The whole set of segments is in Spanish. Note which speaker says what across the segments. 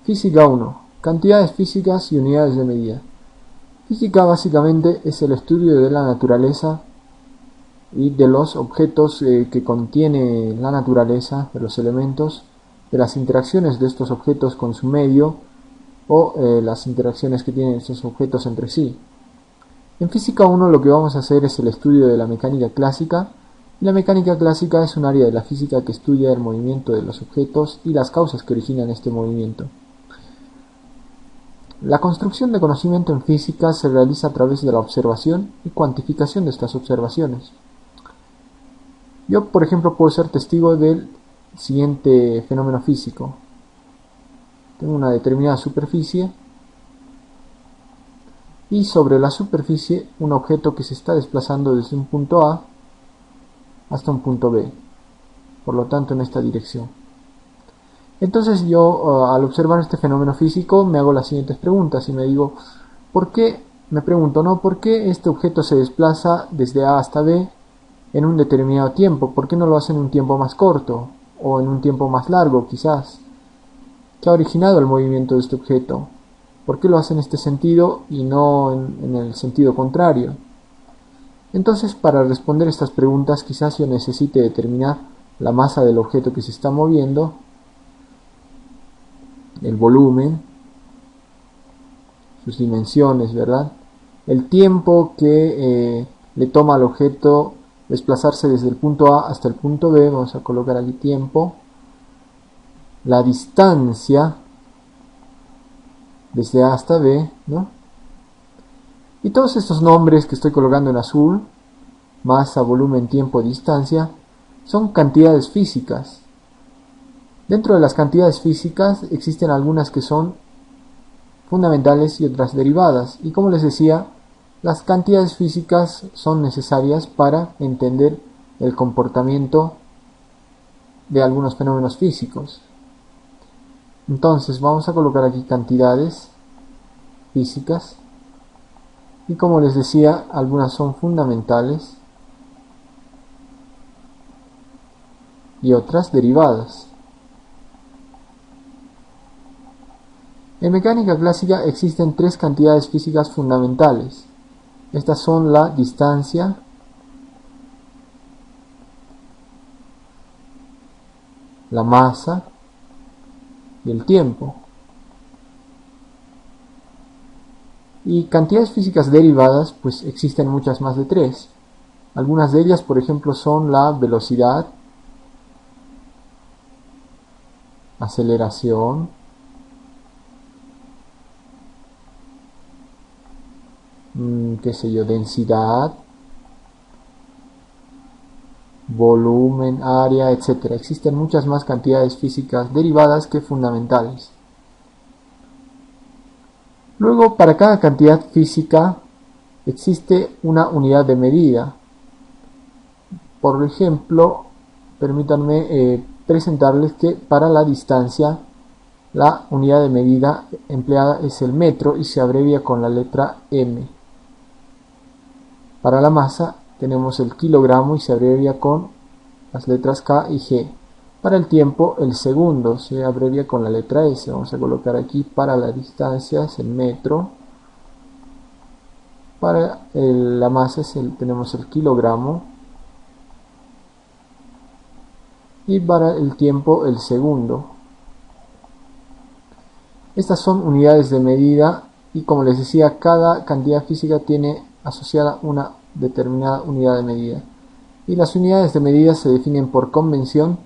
Speaker 1: Física 1. Cantidades físicas y unidades de medida. Física básicamente es el estudio de la naturaleza y de los objetos que contiene la naturaleza, de los elementos, de las interacciones de estos objetos con su medio o las interacciones que tienen estos objetos entre sí. En Física 1 lo que vamos a hacer es el estudio de la mecánica clásica, y la mecánica clásica es un área de la física que estudia el movimiento de los objetos y las causas que originan este movimiento. La construcción de conocimiento en física se realiza a través de la observación y cuantificación de estas observaciones. Yo, por ejemplo, puedo ser testigo del siguiente fenómeno físico. Tengo una determinada superficie y sobre la superficie un objeto que se está desplazando desde un punto A hasta un punto B, por lo tanto en esta dirección. Entonces yo al observar este fenómeno físico me hago las siguientes preguntas y me digo, ¿por qué este objeto se desplaza desde A hasta B en un determinado tiempo? ¿Por qué no lo hace en un tiempo más corto o en un tiempo más largo quizás? ¿Qué ha originado el movimiento de este objeto? ¿Por qué lo hace en este sentido y no en el sentido contrario? Entonces, para responder estas preguntas quizás yo necesite determinar la masa del objeto que se está moviendo, el volumen, sus dimensiones, ¿verdad? El tiempo que le toma al objeto desplazarse desde el punto A hasta el punto B, vamos a colocar aquí tiempo, la distancia desde A hasta B, ¿no? Y todos estos nombres que estoy colocando en azul, masa, volumen, tiempo, distancia, son cantidades físicas. Dentro de las cantidades físicas existen algunas que son fundamentales y otras derivadas. Y como les decía, las cantidades físicas son necesarias para entender el comportamiento de algunos fenómenos físicos. Entonces vamos a colocar aquí cantidades físicas. Y como les decía, algunas son fundamentales y otras derivadas. En mecánica clásica existen tres cantidades físicas fundamentales. Estas son la distancia, la masa y el tiempo. Y cantidades físicas derivadas, pues existen muchas más de tres. Algunas de ellas, por ejemplo, son la velocidad, aceleración, densidad, volumen, área, etc. Existen muchas más cantidades físicas derivadas que fundamentales. Luego, para cada cantidad física existe una unidad de medida. Por ejemplo, permítanme presentarles que para la distancia la unidad de medida empleada es el metro y se abrevia con la letra M. Para la masa tenemos el kilogramo y se abrevia con las letras K y G. Para el tiempo, el segundo se abrevia con la letra S. Vamos a colocar aquí para la distancia es el metro. Para la masa tenemos el kilogramo. Y para el tiempo, el segundo. Estas son unidades de medida y, como les decía, cada cantidad física tiene asociada una determinada unidad de medida. Y las unidades de medida se definen por convención.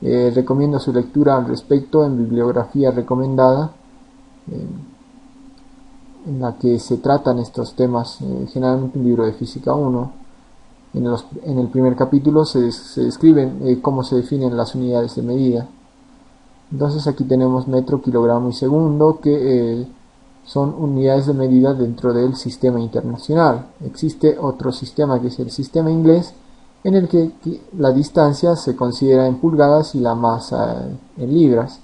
Speaker 1: Recomiendo su lectura al respecto en bibliografía recomendada, en la que se tratan estos temas, generalmente un libro de Física 1. En el primer capítulo se describen cómo se definen las unidades de medida. Entonces aquí tenemos metro, kilogramo y segundo, que son unidades de medida dentro del sistema internacional. Existe otro sistema que es el sistema inglés, en el que la distancia se considera en pulgadas y la masa en libras.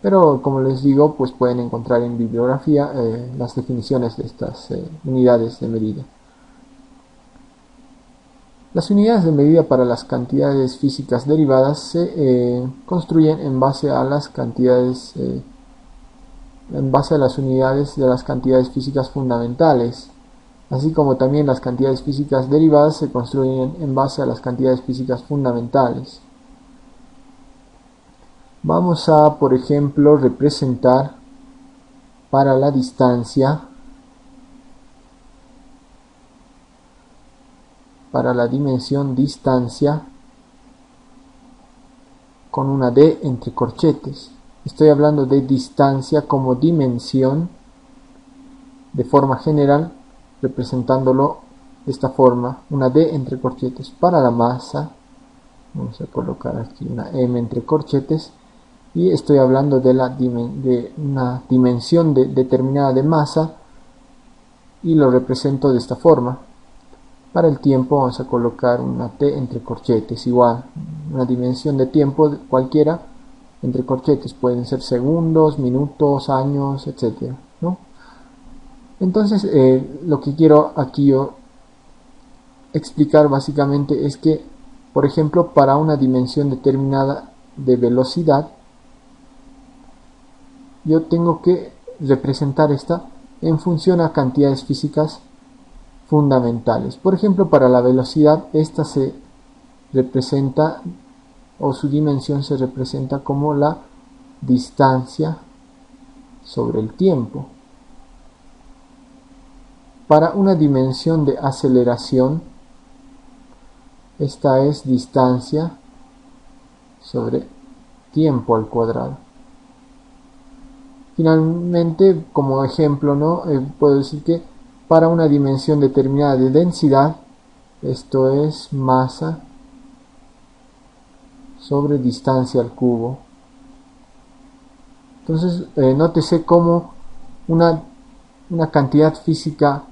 Speaker 1: Pero como les digo, pues pueden encontrar en bibliografía las definiciones de estas unidades de medida. Las unidades de medida para las cantidades físicas derivadas se construyen en base a las cantidades en base a las unidades de las cantidades físicas fundamentales, así como también las cantidades físicas derivadas se construyen en base a las cantidades físicas fundamentales. Vamos a, por ejemplo, representar para la distancia, para la dimensión distancia, con una D entre corchetes. Estoy hablando de distancia como dimensión de forma general, representándolo de esta forma, una D entre corchetes. Para la masa, vamos a colocar aquí una M entre corchetes, y estoy hablando de una dimensión determinada de masa, y lo represento de esta forma. Para el tiempo vamos a colocar una T entre corchetes, igual, una dimensión de tiempo cualquiera entre corchetes, pueden ser segundos, minutos, años, etcétera, ¿no? Entonces, lo que quiero aquí yo explicar básicamente es que, por ejemplo, para una dimensión determinada de velocidad, yo tengo que representar esta en función a cantidades físicas fundamentales. Por ejemplo, para la velocidad, esta se representa, o su dimensión se representa como la distancia sobre el tiempo. Para una dimensión de aceleración, esta es distancia sobre tiempo al cuadrado. Finalmente, como ejemplo, ¿no? Puedo decir que para una dimensión determinada de densidad, esto es masa sobre distancia al cubo. Entonces, nótese cómo una cantidad física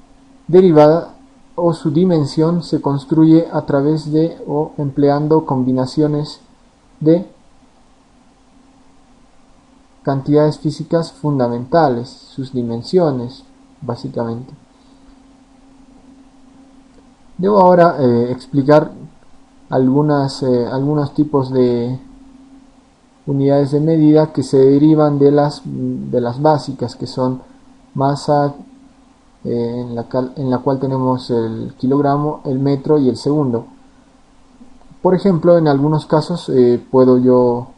Speaker 1: derivada o su dimensión se construye a través de o empleando combinaciones de cantidades físicas fundamentales, sus dimensiones, básicamente. Debo ahora explicar algunos tipos de unidades de medida que se derivan de las básicas, que son masa, en la cual tenemos el kilogramo, el metro y el segundo. Por ejemplo, en algunos casos puedo yo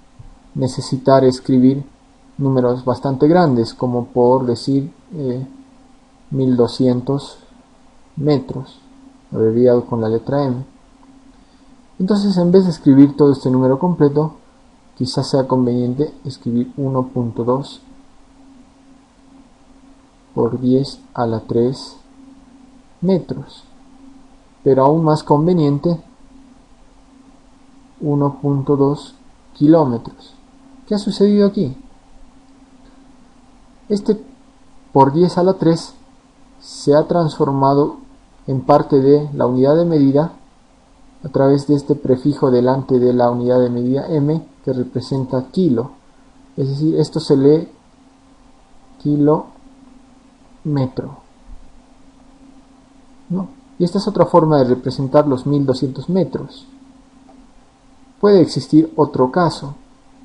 Speaker 1: necesitar escribir números bastante grandes, como por decir 1200 metros, abreviado con la letra M. Entonces, en vez de escribir todo este número completo, quizás sea conveniente escribir 1.2 por 10 a la 3 metros, pero aún más conveniente 1.2 kilómetros. ¿Qué ha sucedido aquí? Este por 10 a la 3 se ha transformado en parte de la unidad de medida a través de este prefijo delante de la unidad de medida m, que representa kilo. Es decir, esto se lee kilómetro, ¿no? Y esta es otra forma de representar los 1200 metros. Puede existir otro caso,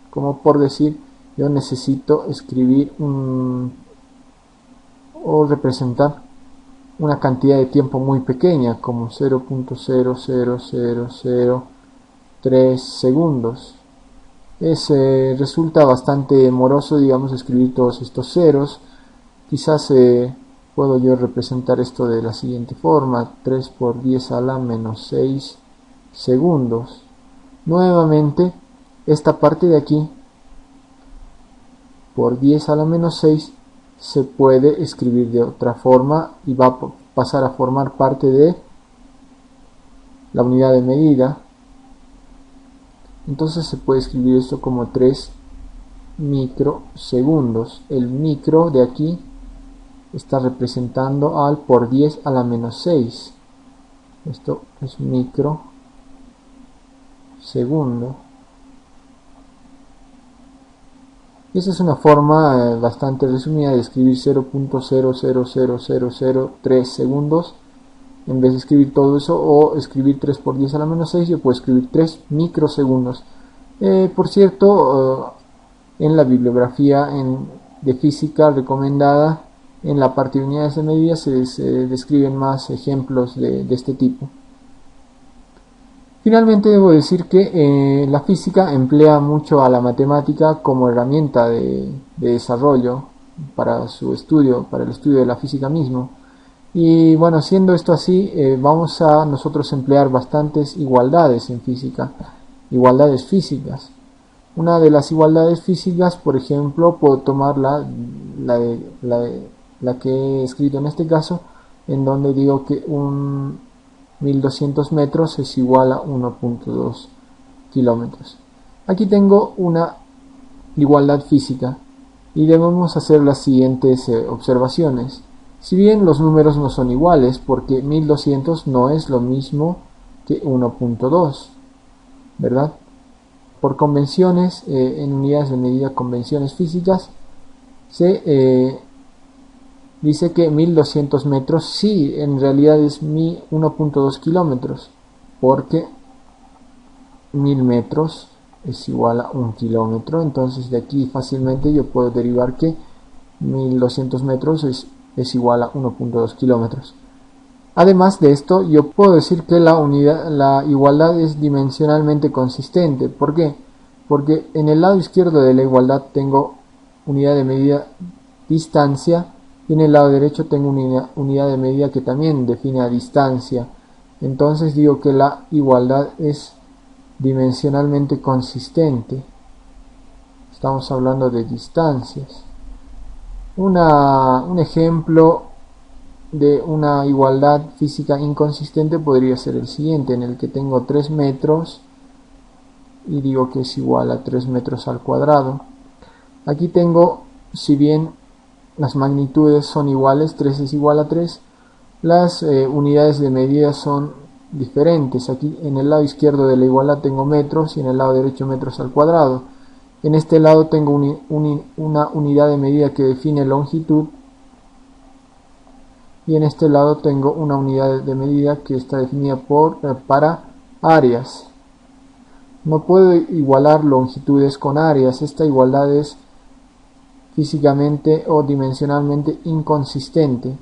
Speaker 1: como por decir, yo necesito escribir o representar una cantidad de tiempo muy pequeña, como 0.00003 segundos. Resulta bastante moroso, digamos, escribir todos estos ceros. Quizás puedo yo representar esto de la siguiente forma: 3 por 10 a la menos 6 segundos. Nuevamente, esta parte de aquí, por 10 a la menos 6, se puede escribir de otra forma y va a pasar a formar parte de la unidad de medida. Entonces se puede escribir esto como 3 microsegundos. El micro de aquí está representando al por 10 a la menos 6. Esto es microsegundo. Esa es una forma bastante resumida de escribir 0.000003 segundos. En vez de escribir todo eso o escribir 3 por 10 a la menos 6, yo puedo escribir 3 microsegundos. Por cierto, en la bibliografía, en de física recomendada, en la parte de unidades de medida se describen más ejemplos de este tipo. Finalmente debo decir que la física emplea mucho a la matemática como herramienta de desarrollo para su estudio, para el estudio de la física mismo. Y bueno, siendo esto así, vamos a nosotros emplear bastantes igualdades en física, igualdades físicas. Una de las igualdades físicas, por ejemplo, puedo tomar la que he escrito en este caso, en donde digo que un 1200 metros es igual a 1.2 kilómetros. Aquí tengo una igualdad física y debemos hacer las siguientes observaciones. Si bien los números no son iguales, porque 1200 no es lo mismo que 1.2, ¿verdad? Por convenciones, en unidades de medida, convenciones físicas, se dice que 1200 metros sí, en realidad es 1.2 kilómetros, porque 1000 metros es igual a 1 kilómetro. Entonces de aquí fácilmente yo puedo derivar que 1200 metros es igual a 1.2 kilómetros. Además de esto, yo puedo decir que la igualdad es dimensionalmente consistente. ¿Por qué? Porque en el lado izquierdo de la igualdad tengo unidad de medida distancia, y en el lado derecho tengo una unidad de medida que también define a distancia. Entonces digo que la igualdad es dimensionalmente consistente. Estamos hablando de distancias. Un ejemplo de una igualdad física inconsistente podría ser el siguiente, en el que tengo 3 metros y digo que es igual a 3 metros al cuadrado. Aquí tengo, si bien las magnitudes son iguales, 3 es igual a 3, las unidades de medida son diferentes. Aquí en el lado izquierdo de la igualdad tengo metros y en el lado derecho metros al cuadrado. En este lado tengo una unidad de medida que define longitud y en este lado tengo una unidad de medida que está definida para áreas. No puedo igualar longitudes con áreas. Esta igualdad es físicamente o dimensionalmente inconsistente.